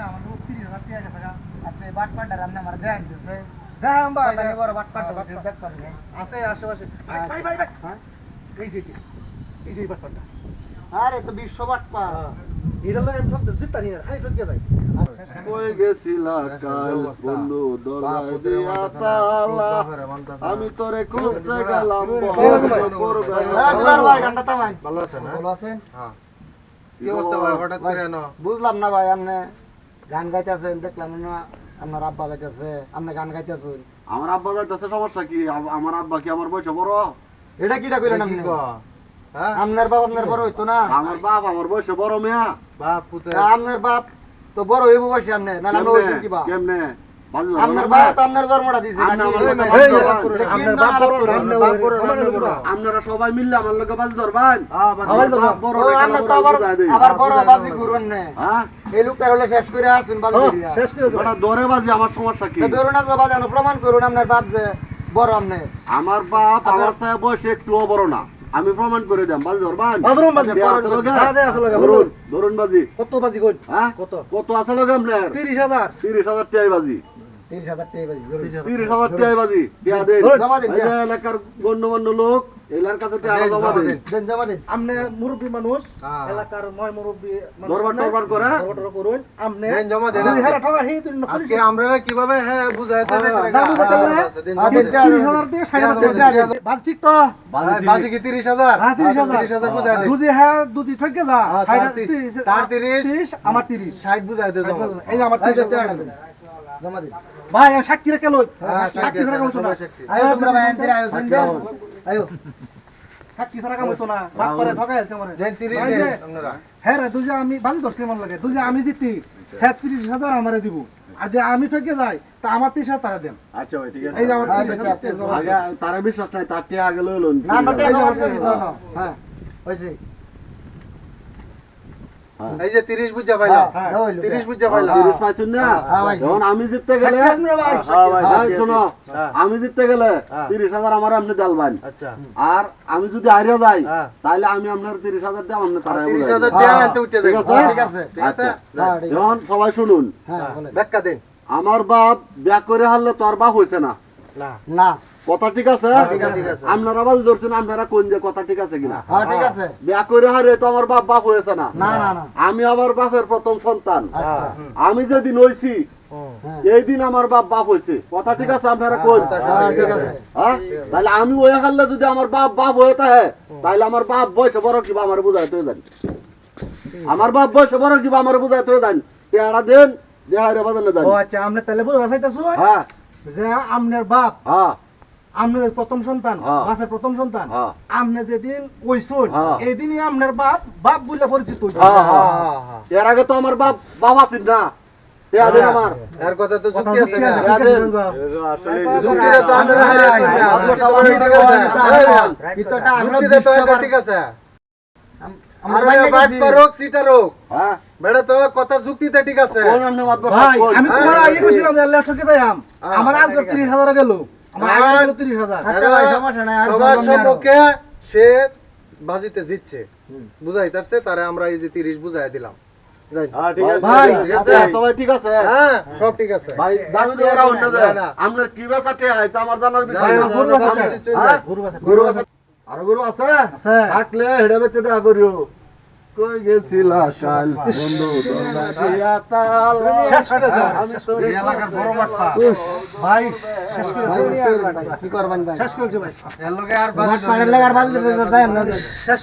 আমাদের 30,000 টাকা গেছে গা। আপনি বাটপাড়টা রান্না আমার দেন দিছে। দেখাম ভাই কথা বড় বাটপাড়টা দেখতাম না। আছে আশেপাশে ভাই ভাই ভাই হ্যাঁ? এই যে ব্যাপারটা আরে তো বিশ্ব বাটপা। এটা লাগে সব জিততা নিয়ে খাই ঢুকে যাই কই গেছিলা কাল বন্ধু দরজায় দিয়া তালা আমি তোরে খুঁজতে গেলাম পড়বে দুলার ভাই গানটা থামাই। ভালো আছে না ভালো আছেন? হ্যাঁ কি অবস্থা ভাই হঠাৎ করে এনো বুঝলাম না ভাই, আপনি গান গাইতেছেন, দেখলাম না আপনার আব্বা গাইতেছে, আপনি গান গাইতেছেন। আমার আব্বা যাইতেছে সমস্যা কি আমার আব্বা কি আমার বয়সে বড় এটা কিটা কইলেন আপনি? হ্যাঁ আপনার বাপ আপনার বড় হইতো না? আমার বাপ আমার বয়সে বড় মেয়া বাপ পুত্র আপনার বাপ তো বড় হইব বসে আপনি, না আমরা হইছেন কি বা? কেমনে আপনার বাপ তো আপনার জন্মটা দিছে আপনি নাকি? আমার এই, লগে এই, বাজ ধরবেন। এটা কি আপনার বাপ বড় নাটক না, করেন? আপনার বাপ বড় না, আপনারা সবাই মিললে আমার লগে বাজ ধরবেন আওয়াজ দাও। বাপ বড় ও, রে আপনি তো খেলা আবার বুঝাই দেই। আবার বড় বাজি ঘুরবেন না। হ্যাঁ এই লোকটার হলে শেষ করে আসুন বাজি করিয়া। শেষ করে ওটা দরে বাজি আমার সমস্যা কি তো ধরুন না বাজানো প্রমাণ করুন আপনার বাপ যে বড় আপনি। আমার বাপ আমার সাথে বয়সে একটুও বড় না আমি প্রমাণ করে দিলাম বাজি ধরবেন বাজরুম বাজি, কে আছে লগে? হ্যাঁ, রে আছে লগে, ধরুন ধরুন বাজি কত বাজি কই হ্যাঁ কত কত আছে লগে আপনার 30,000 30,000 টাকা বাজি 30,000 টাকা বাজি ধরুন। 30,000 টাকা বাজি দেয়া দেন জমা দিন, এই যে এলাকার গণ্যমান্য লোক এলাকার কাছে টাকা জমা দেন দেন জমা দিন। আমনে মুরব্বী মানুষ হ্যাঁ। এলাকার নয় মুরব্বী মানুষ দরবার টরবার করে? দরবার করুন আমনে দেন জমা দেন। দুই হাজার টাকা হেই দিন আজকে আমরা কিভাবে হ্যাঁ বুঝাইতে না বুঝাতে না 30,000 দিয়ে 60,000 টাকা বাজ ঠিক তো বাজি কি 30,000 হ্যাঁ 30,000 30,000 বুঝাই দে। দুজি হ্যাঁ দুজি ঠকে যা হ্যাঁ, 60 তার 30 30 আমার 30 60 বুঝাই দে জমা। এই যে আমার 30 টাকা জমা দিন। ভাই আমি সাক্ষী রেখে লই হ্যাঁ, সাক্ষী ছাড়া কাম হইতো না আয়ো তোমরা ভাই এনতে আয়োজন দেন। আয়ো সাক্ষী ছাড়া কাম হইতো না বাপ করে ঠকাইছে আমারে দেন 30 ভাই যে, দেন আপনারা। হ্যাঁ রে দুজি আমি বাজি ধরছি মন লাগে দুজি আমি জিতি হ্যাঁ 30,000 আমারে দিব আর যে আমি ঠকে যাই তা আমার 30,000 টাকা দেন আচ্ছা ভাই ঠিক এই যে আছে আমার আচ্ছা, 30,000 আচ্ছা, জমা আগে দেন। তারা বিশ্বাস নাই তার টাকা আগে লইলুন না আমরা এই যে টাকা আমার দিছি তো না। হ্যাঁ হইছে। এই যে 30 বুঝা পাইলাম হ্যাঁ, দাও হইলো। 30 বুঝা পাইলাম। 30 পাইছেন না হ্যাঁ, ভাই। যখন আমি জিততে গেলে সাক্ষী আছেন রে ভাই? ভাই শোনো হ্যাঁ। আমি জিততে গেলে হ্যাঁ। 30,000 আমার আপনি দেলবেন আচ্ছা আর আমি যদি হারিয়ে যাই হ্যাঁ। তাহলে আমি আপনার 30,000 দিয়ে আপনি তারা 30,000 হ্যাঁ, টাকা আনতে উঠে ঠিক দেন। আছে? ঠিক আছে। ঠিক আছে আচ্ছা হ্যাঁ, ঠিক আছে। যখন সবাই শুনুন হ্যাঁ বলেন। ব্যাখ্যা দেন। আমার বাপ বিয়া করে হারলে তো আর বাপ হয়েছে না না না কথা ঠিক আছে ঠিক আছে, ঠিক আছে। আপনারা বাজ ধরছেন আপনারা কোন যে কথা ঠিক আছে কিনা হ্যাঁ ঠিক আছে। বিয়া করে হারে তো আমার বাপ বাপ হয়েছে না না না না। আমি আমার বাপের প্রথম সন্তান আচ্ছা। আমি যেদিন হইছি হুম। হ্যাঁ। এই দিন আমার বাপ বাপ হয়েছে কথা ঠিক আছে আপনারা কোন হ্যাঁ, ঠিক আছে। হ্যাঁ তাহলে আমি ওই হারলে যদি আমার বাপ বাপ হয়ে থাকে তাহলে আমার বাপ বয়সে বড় কিবা আমার বুঝাইতে দেন আমার বাপ বয়সে বড় কিবা আমার বুঝাইতে দেন পেয়ারা দেন দেহারে বাজানো দেন ও আচ্ছা আপনি তাহলে বুঝা চাইতাছো হ্যাঁ যে আমনের বাপ হ্যাঁ আমনের প্রথম সন্তান হ্যাঁ। বাপের প্রথম সন্তান হ্যাঁ। আমনে যেদিন কইছুন হ্যাঁ। এই দিনই আমনের বাপ বাপ বলে পরিচিত হইছে হ্যাঁ, হ্যাঁ। এর আগে তো আমার বাপ বাবা ছিল না পেয়া দেন আমার এর কথা তো কথা যুক্তি আছে যুক্তি না। আছে। পেয়া দেন যুক্তিটা তো আমরা হারিয়ে হ্যাঁ, ফেললাম। হ্যাঁ, ভিতরটা আমরা যুক্তিটা তো বিশ্ববার- ঠিক আছে। আমরা আর বাইরে বাইট গেছি। পারুক সিটার হোক হ্যাঁ বেড়া তো কথা যুক্তিতে ঠিক আছে। কোন আপনি মাতব ভাই আমি কোন তোমার আগে কইছিলাম যে আল্লাহ ঠকে যাইম হ্যাঁ। আমার আজ 30,000 গেল আমার আগে গেল 30,000 আচ্ছা ভাই, সমস্যা নাই, আর সবার বললাম না আরো। সম্মুখে সে বাজিতে জিতছে বুঝাইতাছে তারে আমরা এই যে 30 বুঝাই দিলাম যাই। হ্যাঁ ঠিক আছে ভাই, ঠিক আছে আচ্ছা। তো ভাই ঠিক আছে হ্যাঁ সব ঠিক আছে ভাই দামি দিয়ে ওরা অন্য না, দেয় না। আমরা কি বেচাতে হয় তা আমার জানার না, বিষয় না, না। না, গরু না, আছে, না, চলে হ্যাঁ? যায়। গরু আছে গরু আছে আর গরু আছে আছে। থাকলে হেডে বেচে দেয়া করিও কই গেছিলা কাল বন্ধু দরজা দিয়া তালা শেষ করে দাও। আমি তোরে এই এলাকার বড় বাটপা। ভাই শেষ করে ভাই, দিও। কি করবেন ভাই? শেষ করেছে ভাই এর লগে আর বাট পাড়ের লাগার বাজলে তো যাই আমরা। শেষ